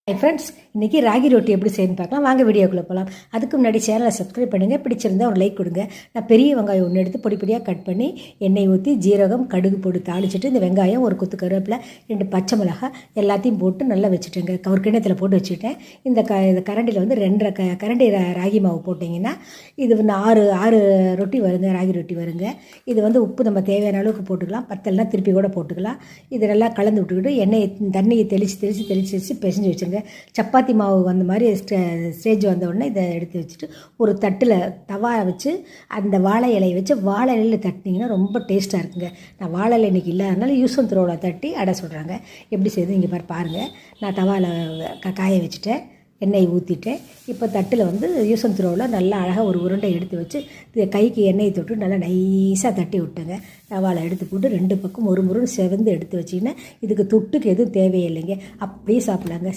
Hi friends, இன்றைக்கி ராகி ரொட்டி எப்படி செய்யணும்னு பார்க்கலாம். வாங்க வீடியோக்குள்ளே போகலாம். அதுக்கு முன்னாடி சேனலை சப்ஸ்கிரைப் பண்ணுங்கள். பிடிச்சிருந்தால் ஒரு லைக் கொடுங்க. நான் பெரிய வெங்காயம் ஒன்று எடுத்து பொடி பொடியாக கட் பண்ணி எண்ணெய் ஊற்றி ஜீரகம் கடுகு போட்டு தாளிச்சிட்டு இந்த வெங்காயம் ஒரு கொத்து கருவேப்பிலை 2 பச்சை மிளகாய் எல்லாத்தையும் போட்டு நல்லா வச்சுட்டேங்க. ஒரு கிண்ணத்தில் போட்டு வச்சுட்டேன். இந்த கரண்டியில் வந்து 2.5 கரண்டி ராகி மாவு போட்டிங்கன்னா இது வந்து 6 ரொட்டி வருங்க, ராகி ரொட்டி வருங்க. இது வந்து உப்பு நம்ம தேவையான அளவுக்கு போட்டுக்கலாம், பத்தலைனா திருப்பி கூட போட்டுக்கலாம். இது நல்லா கலந்து விட்டுக்கிட்டு தண்ணியை தெளித்து பிசைஞ்சு வச்சுருங்க. சப்பாத்தி மாவு வந்த மாதிரி ஸ்டேஜ் வந்த உடனே இதை எடுத்து வச்சுட்டு ஒரு தட்டில் தவா வச்சு அந்த வாழை இலையை வச்சு வாழை இலையில் தட்டினீங்கன்னா ரொம்ப டேஸ்ட்டாக இருக்குங்க. நான் வாழை இலை இன்றைக்கி இல்லாதனால யூஸ் அண்ட் த்ரோவில் தட்டி அடை சொல்கிறாங்க. எப்படி செய்யுது இங்கே பாருங்கள். நான் தவாவில் காய வச்சுட்டேன், எண்ணெய் ஊற்றிட்டேன். இப்போ தட்டில் வந்து யூஸ் அண்ட் த்ரோவில் நல்லா அழகாக ஒரு உருண்டை எடுத்து வச்சு கைக்கு எண்ணெய் தொட்டு நல்லா நைஸாக தட்டி விட்டுங்க. தவாவில் எடுத்து போட்டு 2 பக்கம் ஒரு முருன்னு செவந்து எடுத்து வச்சிங்கன்னா இதுக்கு தொட்டுக்கு எதுவும் தேவையில்லைங்க. அப்படியே சாப்பிட்லாங்க.